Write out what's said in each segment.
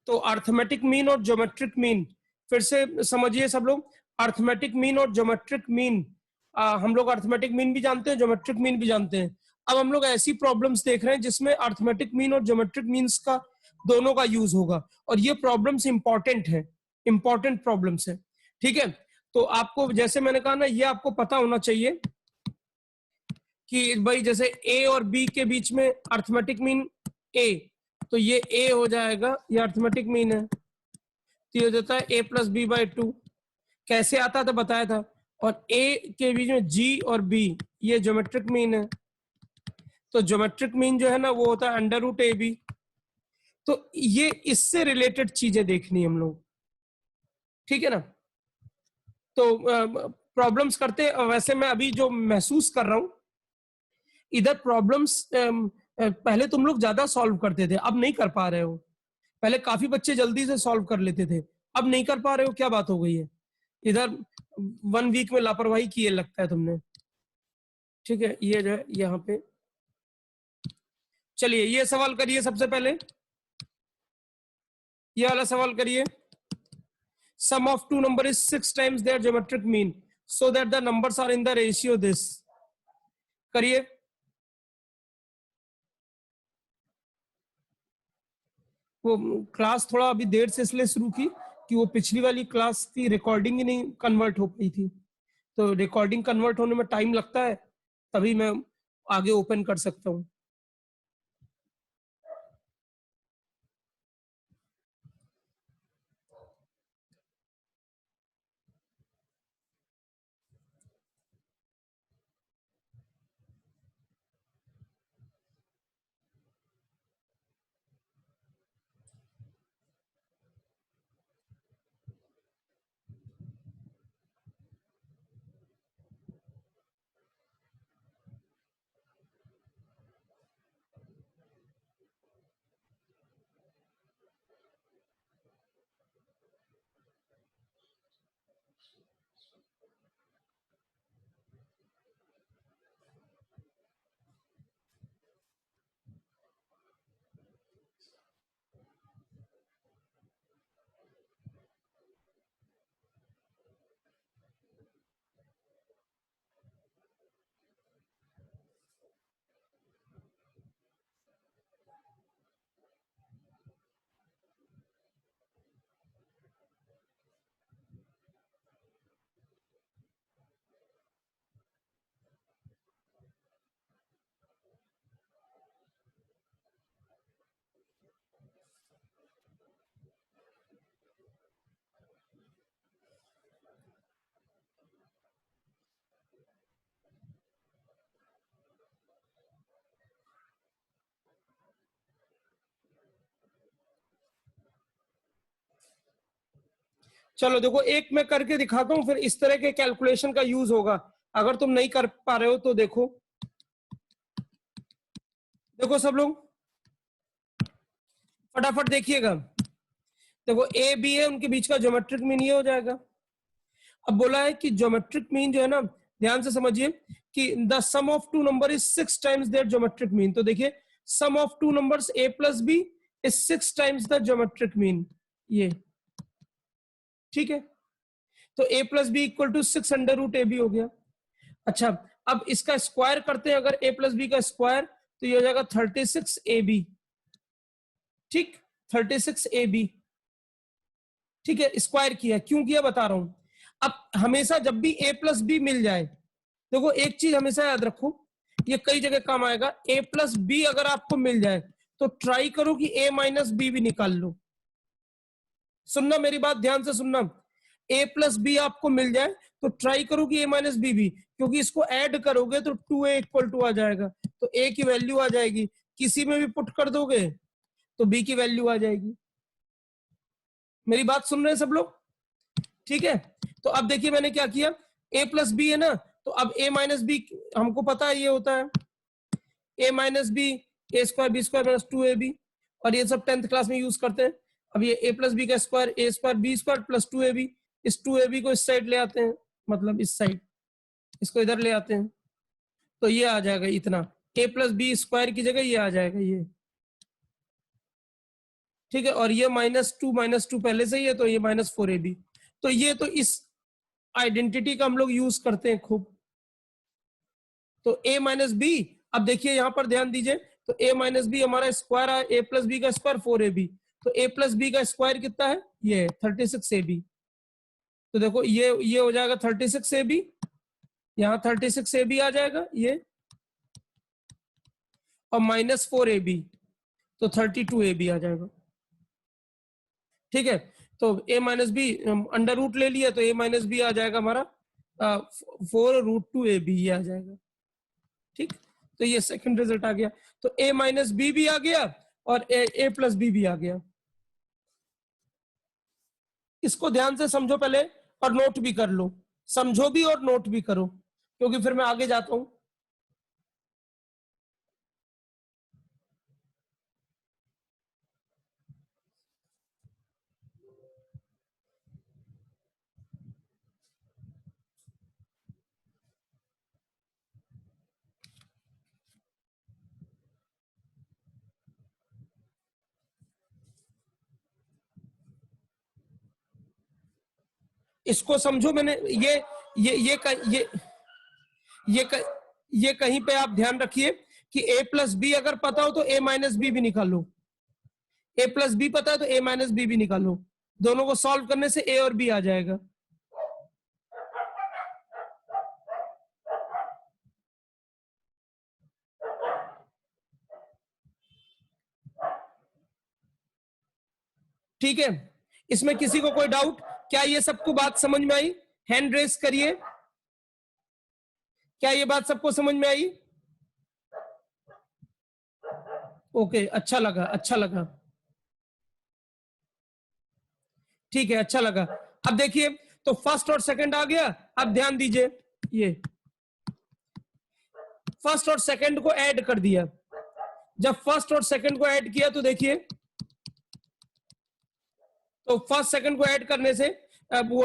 तो arithmetic mean और geometric mean, फिर से समझिए सब लोग, अर्थमेटिक मीन और ज्योमेट्रिक मीन, हम लोग अर्थमेटिक मीन भी जानते हैं, ज्योमेट्रिक मीन भी जानते हैं। अब हम लोग ऐसी प्रॉब्लम्स देख रहे हैं जिसमें अर्थमेटिक मीन और ज्योमेट्रिक मीन्स का दोनों का यूज होगा, और ये प्रॉब्लम्स इंपॉर्टेंट है, इंपॉर्टेंट प्रॉब्लम्स है। ठीक है, तो आपको जैसे मैंने कहा ना, ये आपको पता होना चाहिए कि भाई जैसे ए और बी के बीच में अर्थमेटिक मीन ए, तो ये ए हो जाएगा, ये अर्थमेटिक मीन है, तो ये हो जाता है ए प्लस बी बाई टू। कैसे आता था बताया था। और ए के बीच में जी और बी, ये ज्योमेट्रिक मीन है, तो ज्योमेट्रिक मीन जो है ना वो होता है अंडर रूट ए बी। तो ये इससे रिलेटेड चीजें देखनी है हम लोग, ठीक है ना। तो प्रॉब्लम्स करते, वैसे मैं अभी जो महसूस कर रहा हूं, इधर प्रॉब्लम्स पहले तुम लोग ज्यादा सॉल्व करते थे, अब नहीं कर पा रहे हो। पहले काफी बच्चे जल्दी से सॉल्व कर लेते थे, अब नहीं कर पा रहे हो, क्या बात हो गई है? इधर 1 वीक में लापरवाही की है लगता है तुमने। ठीक है, ये जो है यहाँ पे, चलिए ये सवाल करिए सबसे पहले, ये वाला सवाल करिए। Sum of two number is 6 times their geometric mean, so that the numbers are in the ratio this. करिए। वो क्लास थोड़ा अभी देर से इसलिए शुरू की कि वो पिछली वाली क्लास की रिकॉर्डिंग ही नहीं कन्वर्ट हो पाई थी, तो रिकॉर्डिंग कन्वर्ट होने में टाइम लगता है, तभी मैं आगे ओपन कर सकता हूँ। चलो देखो, एक मैं करके दिखाता हूँ, फिर इस तरह के कैलकुलेशन का यूज होगा। अगर तुम नहीं कर पा रहे हो तो देखो, देखो सब लोग फटाफट देखिएगा। देखो ए बी है, उनके बीच का ज्योमेट्रिक मीन ये हो जाएगा। अब बोला है कि ज्योमेट्रिक मीन जो है ना, ध्यान से समझिए कि the sum of two number is 6 times their geometric mean. तो देखिए, sum of two numbers a plus B is 6 times the geometric mean, ये ठीक है। तो a plus B equal to 6 under root A B हो गया। अच्छा, अब इसका स्क्वायर करते हैं, अगर a प्लस बी का स्क्वायर, तो ये हो जाएगा 36 ए बी, ठीक, 36 ए बी, ठीक है। स्क्वायर किया, क्यों किया बता रहा हूं। अब हमेशा जब भी a प्लस बी मिल जाए, देखो एक चीज हमेशा याद रखो, ये कई जगह काम आएगा, a प्लस बी अगर आपको मिल जाए तो ट्राई करो कि a माइनस बी भी निकाल लो। सुनना मेरी बात, ध्यान से सुनना, a प्लस बी आपको मिल जाए तो ट्राई करो कि a माइनस बी भी, क्योंकि इसको ऐड करोगे तो 2a इक्वल टू आ जाएगा, तो a की वैल्यू आ जाएगी, किसी में भी पुट कर दोगे तो b की वैल्यू आ जाएगी। मेरी बात सुन रहे हैं सब लोग, ठीक है। तो अब देखिए मैंने क्या किया, a प्लस बी है ना, तो अब a माइनस बी हमको पता है ये होता है a minus B A square B square minus 2ab, और ये सब 10th क्लास में यूज करते हैं। अब ये a प्लस बी का square a square B square plus 2ab, इस 2ab को इस साइड ले आते हैं, मतलब इस साइड, इसको इधर ले आते हैं, तो ये आ जाएगा इतना, a प्लस बी स्क्वायर की जगह ये आ जाएगा ये, ठीक है, और ये -2 पहले से ही है, तो ये -4ab। तो ये तो इस आइडेंटिटी का हम लोग यूज करते हैं खूब। तो a माइनस बी, अब देखिए यहां पर ध्यान दीजिए, तो a माइनस बी हमारा स्क्वायर है, a प्लस बी का स्क्वायर 4ab, तो a प्लस बी का स्क्वायर कितना है, ये 36ab। तो देखो ये हो जाएगा 36ab, यहाँ 36ab आ जाएगा ये, और -4ab, तो 32ab आ जाएगा। ठीक है, तो a minus B under root ले लिया, तो a माइनस बी आ जाएगा हमारा 4√2ab, ये आ जाएगा। ठीक, तो ये सेकंड रिजल्ट आ गया। तो a माइनस बी भी आ गया और a प्लस बी भी आ गया। इसको ध्यान से समझो पहले, और नोट भी कर लो, समझो भी और नोट भी करो, क्योंकि फिर मैं आगे जाता हूं। इसको समझो, मैंने ये ये ये क, ये कहीं पे आप ध्यान रखिए कि a प्लस बी अगर पता हो तो a माइनस बी भी निकालो, a प्लस बी पता है तो a माइनस बी भी निकालो, दोनों को सॉल्व करने से a और b आ जाएगा। ठीक है, इसमें किसी को कोई डाउट? क्या ये सबको बात समझ में आई? हैंड रेस करिए, क्या ये बात सबको समझ में आई? ओके, अच्छा लगा, अच्छा लगा। ठीक है, अच्छा लगा। अब देखिए, तो फर्स्ट और सेकंड आ गया। अब ध्यान दीजिए, ये फर्स्ट और सेकंड को ऐड कर दिया। जब फर्स्ट और सेकंड को ऐड किया तो देखिए, तो फर्स्ट सेकंड को ऐड करने से, अब वो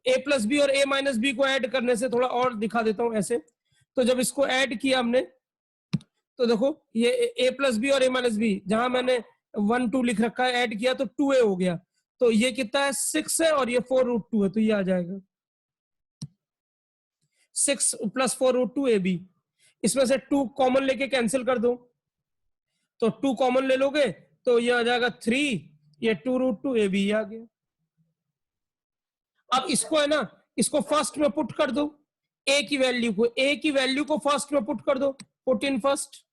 a प्लस बी और a माइनस बी को ऐड करने से, थोड़ा और दिखा देता हूं ऐसे। तो जब इसको ऐड किया हमने, तो देखो ये a प्लस बी और a माइनस बी, जहां मैंने 1 2 लिख रखा है, ऐड किया तो 2a हो गया। तो ये कितना है, 6 है, और ये 4√2 है, तो ये आ जाएगा 6 + 4√2ab। इसमें से 2 कॉमन लेके कैंसिल कर दो, तो 2 कॉमन ले लोगे तो ये आ जाएगा 3, ये 2√2ab आ गया। अब इसको है ना, इसको फर्स्ट में पुट कर दो, a की वैल्यू को फर्स्ट में पुट कर दो, पुट इन फर्स्ट।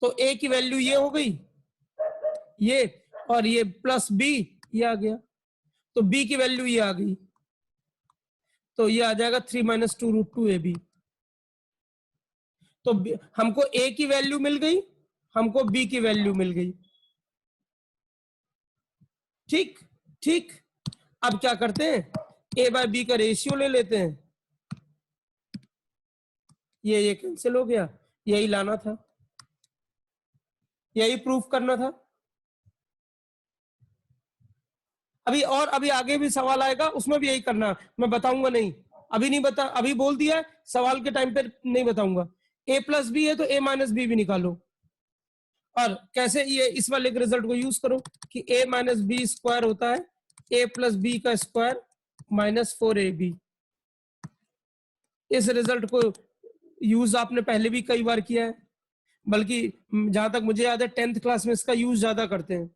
तो a की वैल्यू ये हो गई, ये, और ये प्लस b, ये आ गया। तो b की वैल्यू ये आ गई, तो ये आ जाएगा 3 - 2√2ab। तो हमको a की वैल्यू मिल गई, हमको b की वैल्यू मिल गई। ठीक, ठीक। अब क्या करते हैं, a बाय b का रेशियो ले लेते हैं, ये कैंसिल हो गया, यही लाना था, यही प्रूफ करना था। अभी आगे भी सवाल आएगा, उसमें भी यही करना, मैं बताऊंगा नहीं, अभी नहीं बता, अभी बोल दिया है, सवाल के टाइम पे नहीं बताऊंगा। a प्लस बी है तो a माइनस बी भी निकालो, और कैसे, ये इस वाले के रिजल्ट को यूज करो कि a माइनस बी स्क्वायर होता है a प्लस बी का स्क्वायर -4ab। इस रिजल्ट को यूज आपने पहले भी कई बार किया है, बल्कि जहां तक मुझे याद है 10th क्लास में इसका यूज ज्यादा करते हैं।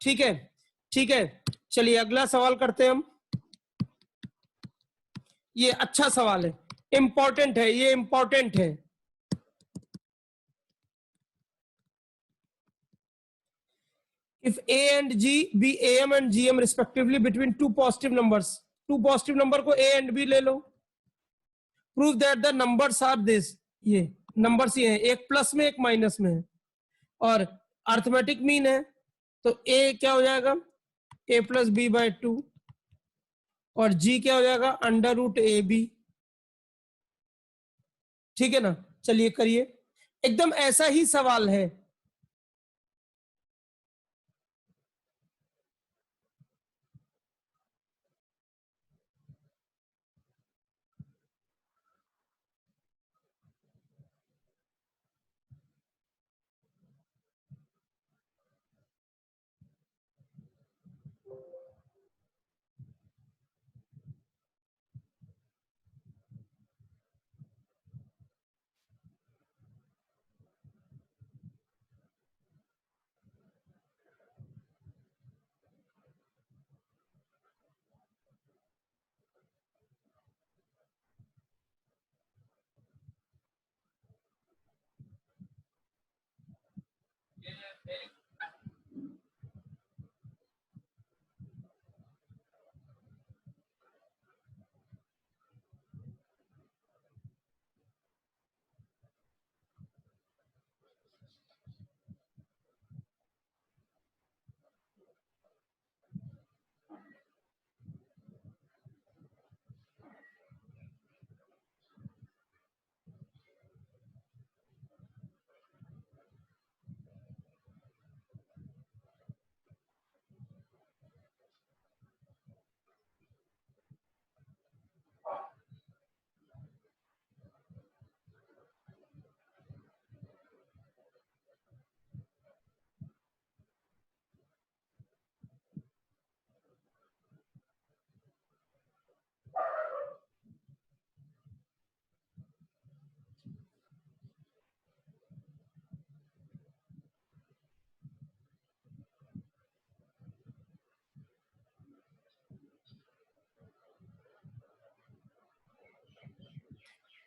ठीक है, ठीक है। चलिए अगला सवाल करते हैं हम। ये अच्छा सवाल है, इंपॉर्टेंट है, ये इंपॉर्टेंट है। If A and G be AM and GM respectively between two positive numbers, two positive number को A and B ले लो। Prove that the numbers are this, ये numbers ये हैं, एक प्लस में एक माइनस में है और अर्थमेटिक मीन है, तो A क्या हो जाएगा, A plus B by two, और G क्या हो जाएगा, अंडर रूट ए बी। ठीक है ना, चलिए करिए, एकदम ऐसा ही सवाल है।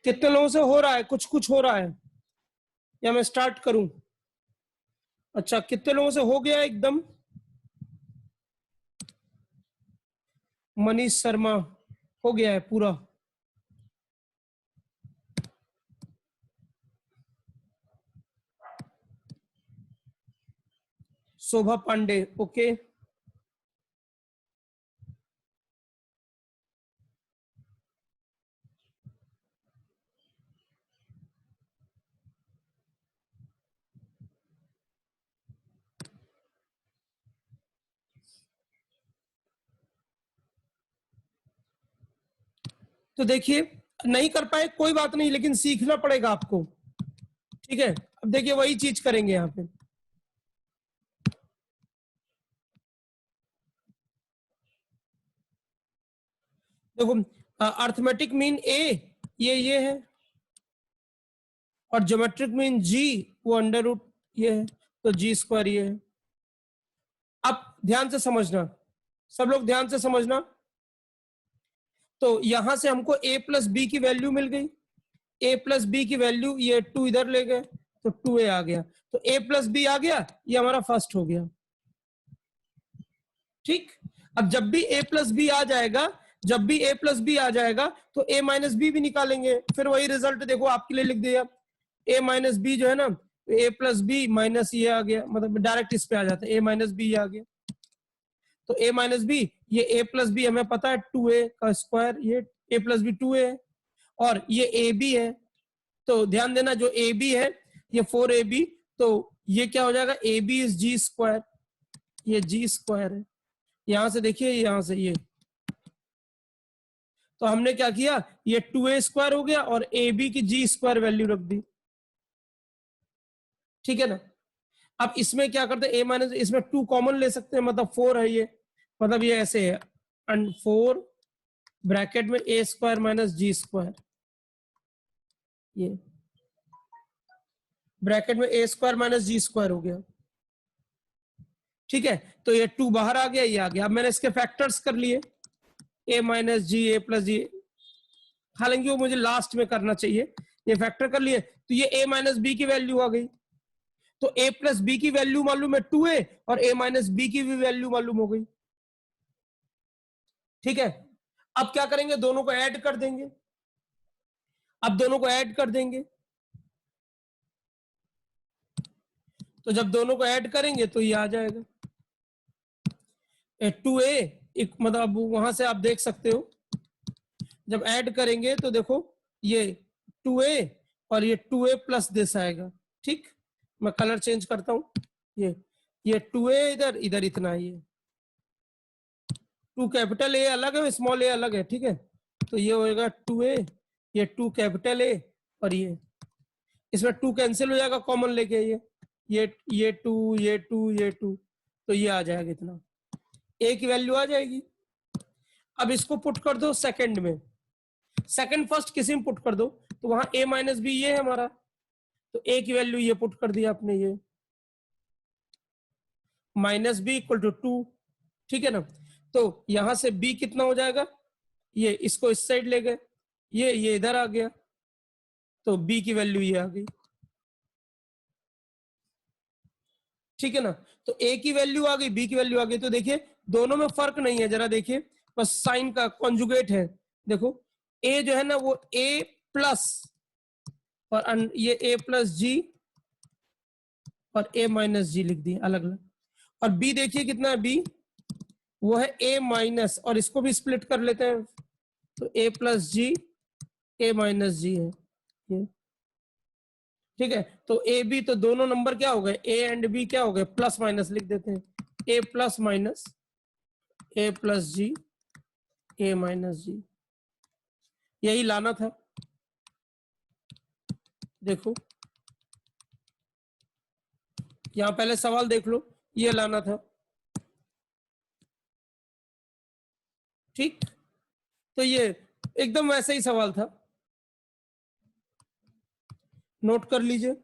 कितने लोगों से हो रहा है, कुछ कुछ हो रहा है या मैं स्टार्ट करूं? अच्छा, कितने लोगों से हो गया एकदम? मनीष शर्मा हो गया है पूरा। शोभा पांडे ओके। तो देखिए, नहीं कर पाए कोई बात नहीं, लेकिन सीखना पड़ेगा आपको। ठीक है, अब देखिए वही चीज करेंगे यहाँ पे। देखो, अर्थमेटिक मीन ए ये है, और ज्योमेट्रिक मीन जी वो अंडर रूट ये है, तो जी स्क्वायर ये है। अब ध्यान से समझना, सब लोग ध्यान से समझना। तो यहां से हमको a प्लस बी की वैल्यू मिल गई, a प्लस बी की वैल्यू, ये 2 इधर ले गए तो 2a आ गया, तो a प्लस बी आ गया, ये हमारा फर्स्ट हो गया। ठीक, अब जब भी a प्लस बी आ जाएगा, जब भी a प्लस बी आ जाएगा तो a माइनस बी भी निकालेंगे, फिर वही रिजल्ट देखो आपके लिए लिख दिया, a माइनस बी जो है ना, a प्लस बी माइनस ये आ गया, मतलब डायरेक्ट इस पे आ जाता है, a माइनस बी आ गया, तो a माइनस बी, ये a प्लस बी हमें पता है 2a का स्क्वायर, ये a प्लस बी 2a है, और ये ए बी है, तो ध्यान देना जो ए बी है ये 4ab, तो ये क्या हो जाएगा, A B is G square, ये जी स्क्वायर है। यहां से देखिए, यहां से ये, तो हमने क्या किया, ये 2a स्क्वायर हो गया और ए बी की जी स्क्वायर वैल्यू रख दी। ठीक है ना, अब इसमें क्या करते हैं, a माइनस, इसमें 2 कॉमन ले सकते हैं, मतलब 4 है ये, मतलब ये ऐसे है, एंड 4 ब्रैकेट में a square minus G square, ये ब्रैकेट में a square minus G square हो गया। ठीक है, तो ये 2 बाहर आ गया, ये आ गया। अब मैंने इसके फैक्टर्स कर लिए, a minus G A plus G, हालांकि वो मुझे लास्ट में करना चाहिए। ये फैक्टर कर लिए, तो ये a माइनस बी की वैल्यू आ गई। तो a प्लस बी की वैल्यू मालूम है 2a, और a माइनस बी की भी वैल्यू मालूम हो गई। ठीक है, अब क्या करेंगे, दोनों को ऐड कर देंगे। अब दोनों को ऐड कर देंगे, तो जब दोनों को ऐड करेंगे तो ये आ जाएगा 2a, एक मतलब वहां से आप देख सकते हो, जब ऐड करेंगे तो देखो ये 2a और ये 2a प्लस दिस आएगा। ठीक, मैं कलर चेंज करता हूं, ये 2a इधर, इधर इतना है, ये 2 कैपिटल ए अलग है, स्मॉल ए अलग है। ठीक है, तो ये होएगा 2a, ये 2 कैपिटल ए, और इसमें 2 कैंसिल हो जाएगा कॉमन लेके, ये 2, ये 2, ये 2, तो ये आ जाएगा इतना, ए की वैल्यू आ जाएगी। अब इसको पुट कर दो सेकंड में, सेकंड फर्स्ट किसी में पुट कर दो, तो वहां a माइनस बी ये है हमारा, तो a की वैल्यू ये पुट कर दिया आपने, ये माइनस बी इक्वल टू 2। ठीक है ना, तो यहां से b कितना हो जाएगा, ये इसको इस साइड ले गए, ये इधर आ गया, तो b की वैल्यू ये आ गई। ठीक है ना, तो a की वैल्यू आ गई, b की वैल्यू आ गई। तो देखिए दोनों में फर्क नहीं है, जरा देखिए, बस साइन का कॉन्जुगेट है। देखो a जो है ना वो a प्लस, और ये a प्लस जी और a माइनस जी लिख दिए अलग अलग। और b देखिए कितना है, b वो है a माइनस, और इसको भी स्प्लिट कर लेते हैं, तो a plus G, a minus G है ये। ठीक है, तो ए बी, तो दोनों नंबर क्या हो गए, ए एंड बी क्या हो गए, प्लस माइनस लिख देते हैं, ए प्लस माइनस, ए प्लस जी, ए माइनस जी, यही लाना था। देखो यहाँ पहले सवाल देख लो, ये लाना था। ठीक, तो ये एकदम वैसा ही सवाल था, नोट कर लीजिए।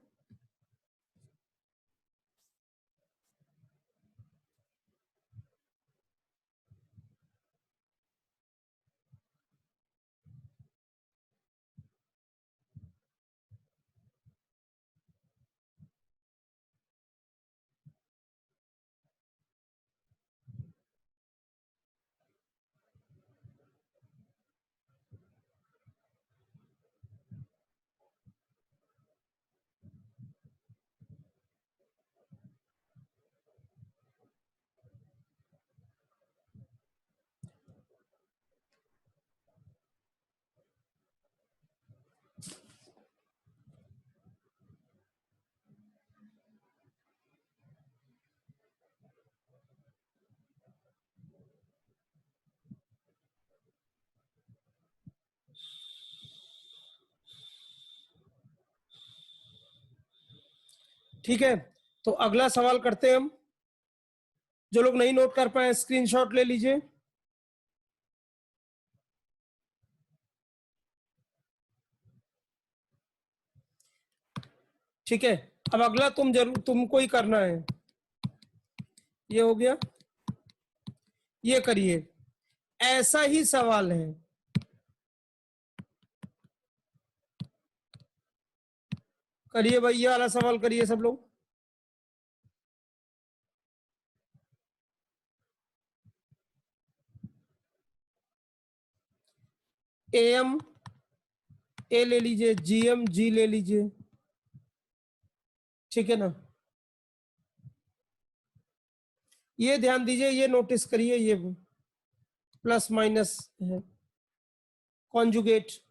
ठीक है, तो अगला सवाल करते हैं हम। जो लोग नहीं नोट कर पाए स्क्रीनशॉट ले लीजिए। ठीक है, अब अगला तुम जरूर, तुमको ही करना है। ये हो गया, ये करिए, ऐसा ही सवाल है, करिए भाई, ये वाला सवाल करिए सब लोग। एम ए ले लीजिए, जीएम जी ले लीजिए। ठीक है ना, ये ध्यान दीजिए, ये नोटिस करिए, ये प्लस माइनस है, कॉन्जुगेट।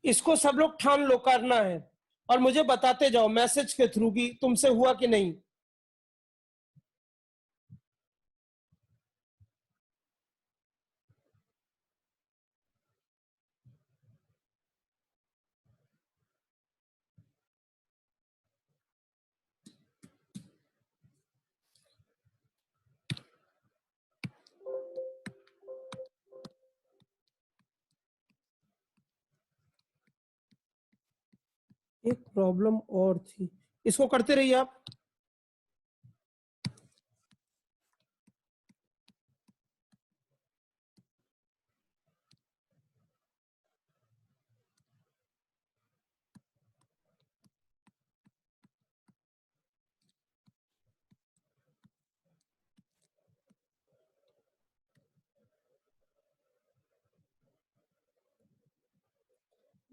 इसको सब लोग ठान लो करना है और मुझे बताते जाओ मैसेज के थ्रू कि तुमसे हुआ कि नहीं। एक प्रॉब्लम और थी, इसको करते रहिए आप।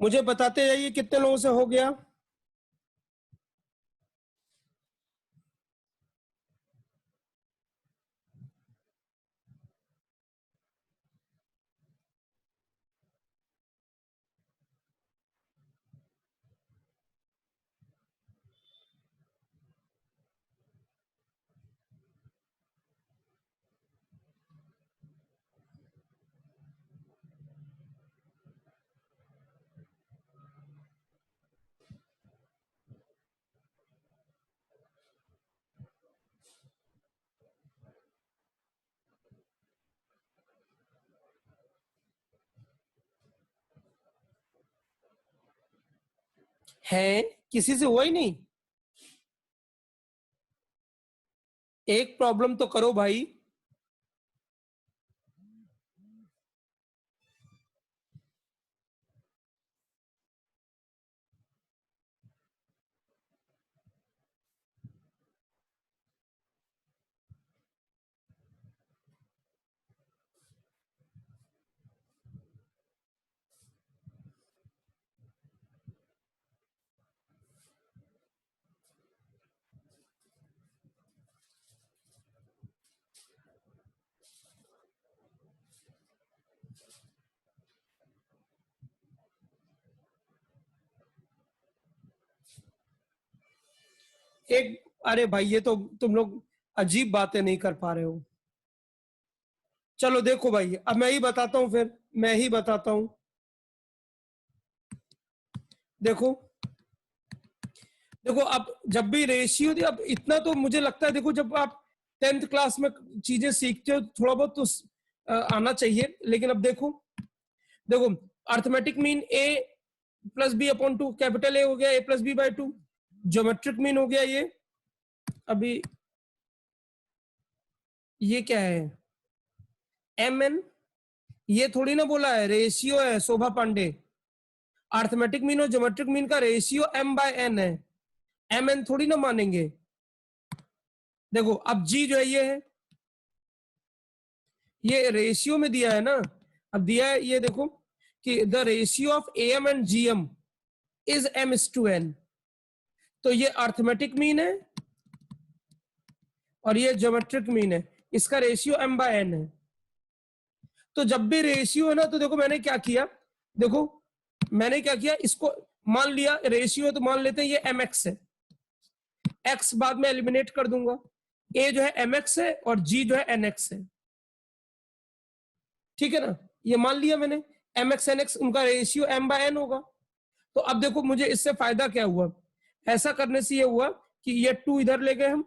मुझे बताते जाइए कितने लोगों से हो गया। है किसी से हुआ ही नहीं? एक प्रॉब्लम तो करो भाई। एक, अरे भाई ये तो तुम लोग अजीब बातें नहीं कर पा रहे हो। चलो देखो भाई, अब मैं ही बताता हूं, फिर मैं ही बताता हूं। देखो देखो, अब जब भी रेशियो, अब इतना तो मुझे लगता है, देखो जब आप 10th क्लास में चीजें सीखते हो थोड़ा बहुत तो आना चाहिए। लेकिन अब देखो देखो arithmetic mean A plus B upon two, capital A हो गया A plus B by two. Geometric mean हो गया ये, अभी ये क्या है, एम एन। ये थोड़ी ना बोला है, रेशियो है शोभा पांडे। अर्थमेटिक मीन और ज्योमेट्रिक मीन का रेशियो एम बाय एन है, एम एन थोड़ी ना मानेंगे। देखो अब जी जो है ये है, ये रेशियो में दिया है ना। अब दिया है ये देखो कि the ratio of A M and G M is M is to N. तो ये अर्थमेटिक मीन है और ये ज्योमेट्रिक मीन है, इसका रेशियो एम बाय एन है। तो जब भी रेशियो है ना, तो देखो मैंने क्या किया, देखो मैंने क्या किया, इसको मान लिया रेशियो है तो मान लेते हैं ये एम एक्स है, एक्स बाद में एलिमिनेट कर दूंगा, ए जो है एम एक्स है और जी जो है एन एक्स है। ठीक है ना, ये मान लिया मैंने, एम एक्स एन एक्स उनका रेशियो एम बाय एन होगा। तो अब देखो मुझे इससे फायदा क्या हुआ, ऐसा करने से ये हुआ कि ये टू इधर ले गए हम,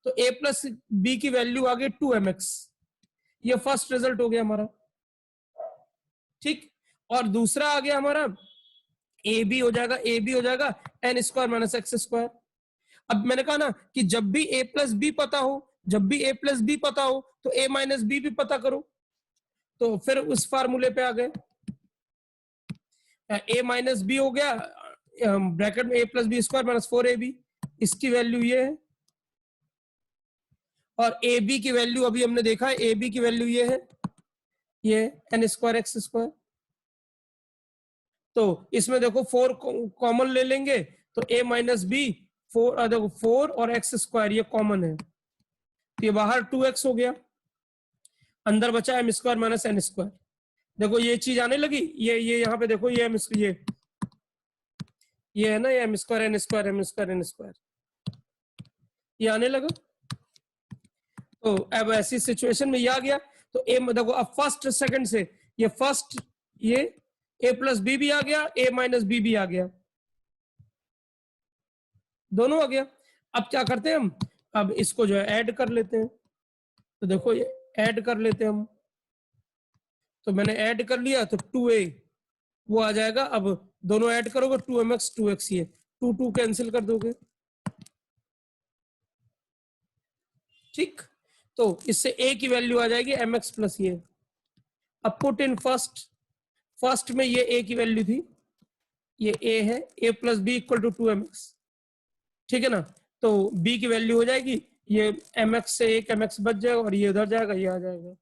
तो a प्लस बी की वैल्यू आ गई 2mx। ये फर्स्ट रिजल्ट हो गया हमारा, ठीक। और दूसरा आ गया हमारा ए बी हो जाएगा, ए बी हो जाएगा N square minus X square. अब मैंने कहा ना कि जब भी a प्लस बी पता हो, जब भी a प्लस बी पता हो तो a माइनस बी भी पता करो। तो फिर उस फार्मूले पे आ गए, a माइनस बी हो गया ब्रैकेट में a plus B square minus 4ab, इसकी वैल्यू ये है। और ए बी की वैल्यू अभी हमने देखा है, ए बी की वैल्यू ये है, ये एन स्क्वायर एक्स स्क्वायर। तो इसमें देखो 4 कॉमन ले लेंगे तो a माइनस बी 4, देखो 4 और एक्स स्क्वायर ये कॉमन है, तो ये बाहर 2x हो गया, अंदर बचा M square minus N square. देखो ये चीज आने लगी, ये यहाँ पे देखो, ये ये है ना, ये M square N square M square N square, ये आने लगा। तो अब ऐसी सिचुएशन में ये आ गया, तो ए देखो अब फर्स्ट सेकंड से ये फर्स्ट, ये ए प्लस बी भी आ गया, ए माइनस बी भी आ गया, दोनों आ गया। अब क्या करते हैं हम, अब इसको जो है ऐड कर लेते हैं। तो देखो ये ऐड कर लेते हैं हम, तो मैंने ऐड कर लिया, तो 2a वो आ जाएगा। अब दोनों ऐड करोगे 2mx 2x, ये 2 कैंसिल कर दोगे, ठीक। तो इससे a की वैल्यू आ जाएगी mx प्लस ये। अब पुट इन फर्स्ट में ये a की वैल्यू थी, ये a है, a plus B equal to 2mx, ठीक है ना। तो b की वैल्यू हो जाएगी, ये mx से एक mx बच जाएगा और ये उधर जाएगा, ये आ जाएगा,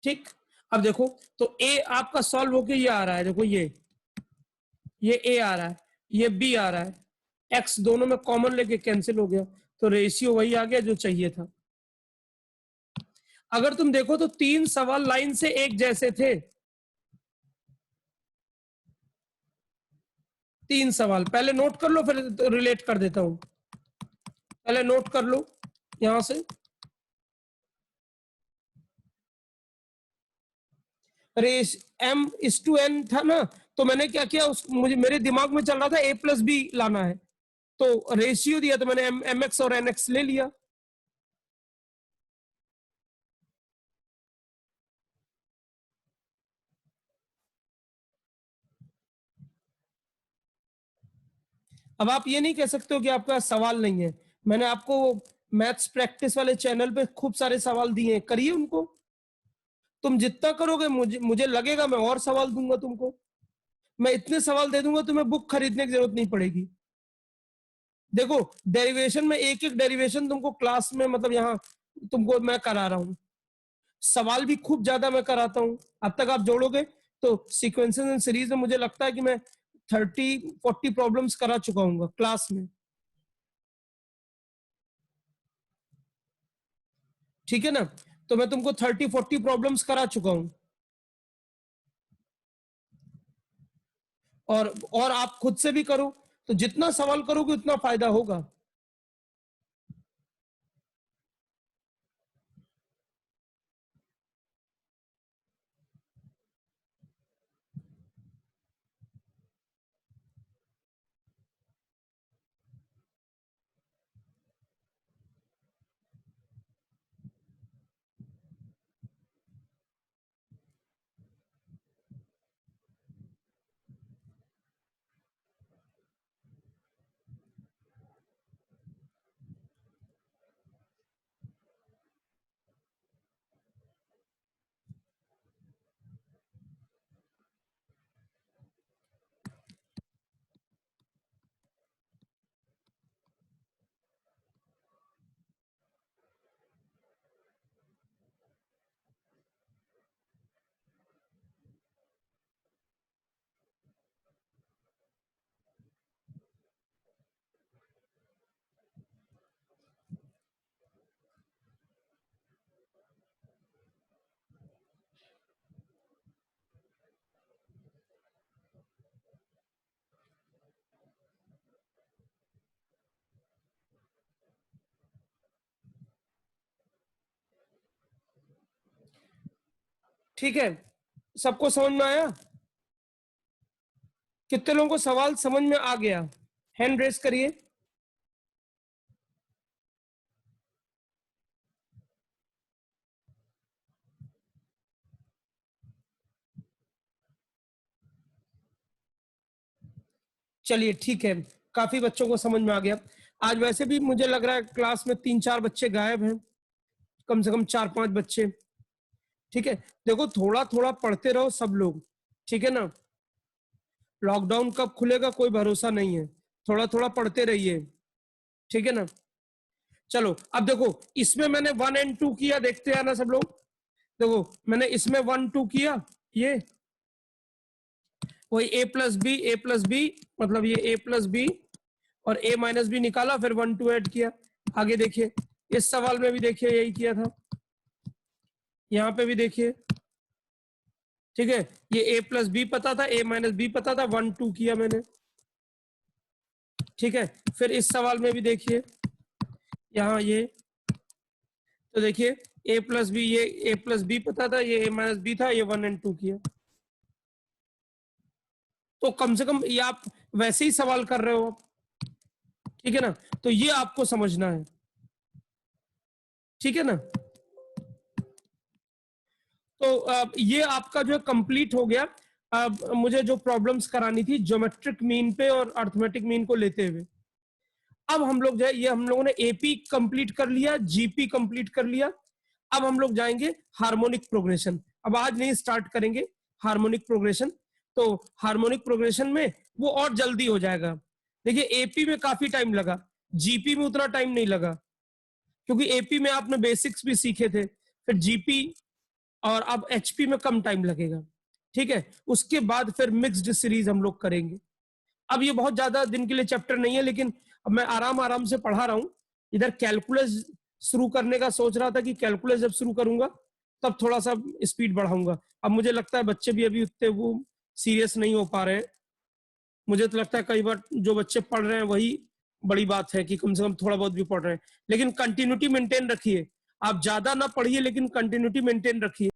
ठीक। अब देखो तो a आपका सॉल्व होके ये आ रहा है, देखो ये a आ रहा है, ये b आ रहा है, x दोनों में कॉमन लेके कैंसिल हो गया, तो रेशियो वही आ गया जो चाहिए था। अगर तुम देखो तो 3 सवाल लाइन से एक जैसे थे, 3 सवाल पहले नोट कर लो, फिर रिलेट कर देता हूं। पहले नोट कर लो यहां से, रेस m इस टू n था ना, तो मैंने क्या किया, मुझे मेरे दिमाग में चल रहा था a प्लस बी लाना है, तो रेशियो दिया, तो मैंने mx और nx ले लिया। अब आप ये नहीं कह सकते हो कि आपका सवाल नहीं है, मैंने आपको मैथ्स प्रैक्टिस वाले चैनल पे खूब सारे सवाल दिए हैं, करिए उनको। तुम जितना करोगे मुझे लगेगा मैं और सवाल दूंगा तुमको, मैं इतने सवाल दे दूंगा तुम्हें बुक खरीदने की जरूरत नहीं पड़ेगी। देखो डेरिवेशन में एक एक डेरिवेशन तुमको क्लास में, मतलब यहाँ तुमको मैं करा रहा हूँ, सवाल भी खूब ज्यादा मैं कराता हूँ। अब तक आप जोड़ोगे तो सीक्वेंसेस एंड सीरीज में मुझे लगता है कि मैं 30-40 प्रॉब्लम्स करा चुका हूँ क्लास में, ठीक है ना। तो मैं तुमको 30-40 प्रॉब्लम्स करा चुका हूँ, और आप खुद से भी करो, तो जितना सवाल करोगे उतना फायदा होगा। ठीक है, सबको समझ में आया? कितने लोगों को सवाल समझ में आ गया, हैंड रेस करिए। चलिए ठीक है, काफी बच्चों को समझ में आ गया। आज वैसे भी मुझे लग रहा है क्लास में 3-4 बच्चे गायब हैं, कम से कम 4-5 बच्चे, ठीक है। देखो थोड़ा थोड़ा पढ़ते रहो सब लोग, ठीक है ना। लॉकडाउन कब खुलेगा कोई भरोसा नहीं है, थोड़ा थोड़ा पढ़ते रहिए, ठीक है ना। चलो अब देखो, इसमें मैंने 1 और 2 किया, देखते हैं ना सब लोग। देखो मैंने इसमें 1 2 किया, ये वही ए प्लस बी, मतलब ये ए प्लस बी और ए माइनस बी निकाला, फिर 1 2 ऐड किया। आगे देखिए, इस सवाल में भी देखिए यही किया था, यहाँ पे भी देखिए ठीक है, ये a प्लस बी पता था, a माइनस बी पता था, 1 2 किया मैंने। ठीक है, फिर इस सवाल में भी देखिए यहाँ ये, तो देखिए a प्लस बी, ये a प्लस बी पता था, ये a माइनस बी था, ये 1 एंड 2 किया। तो कम से कम ये आप वैसे ही सवाल कर रहे हो आप, ठीक है ना, तो ये आपको समझना है, ठीक है ना। तो ये आपका जो कंप्लीट हो गया। अब मुझे जो प्रॉब्लम्स करानी थी ज्योमेट्रिक मीन पे और अर्थमेटिक मीन को लेते हुए, अब हम लोग जो है, ये हम लोगों ने एपी कंप्लीट कर लिया, जीपी कंप्लीट कर लिया। अब हम लोग जाएंगे हार्मोनिक प्रोग्रेशन। अब आज नहीं स्टार्ट करेंगे हार्मोनिक प्रोग्रेशन, तो हार्मोनिक प्रोग्रेशन में वो और जल्दी हो जाएगा। देखिए एपी में काफी टाइम लगा, जीपी में उतना टाइम नहीं लगा, क्योंकि एपी में आपने बेसिक्स भी सीखे थे, फिर जीपी और अब एचपी में कम टाइम लगेगा। ठीक है, उसके बाद फिर मिक्स्ड सीरीज हम लोग करेंगे। अब ये बहुत ज्यादा दिन के लिए चैप्टर नहीं है, लेकिन अब मैं आराम आराम से पढ़ा रहा हूँ। इधर कैलकुलस शुरू करने का सोच रहा था कि कैलकुलस जब शुरू करूंगा तब थोड़ा सा स्पीड बढ़ाऊंगा। अब मुझे लगता है बच्चे भी अभी उतने वो सीरियस नहीं हो पा रहे हैं। मुझे तो लगता है कई बार जो बच्चे पढ़ रहे हैं वही बड़ी बात है कि कम से कम थोड़ा बहुत भी पढ़ रहे हैं, लेकिन कंटिन्यूटी मेंटेन रखिए। आप ज्यादा ना पढ़िए लेकिन कंटिन्यूटी मेंटेन रखिए।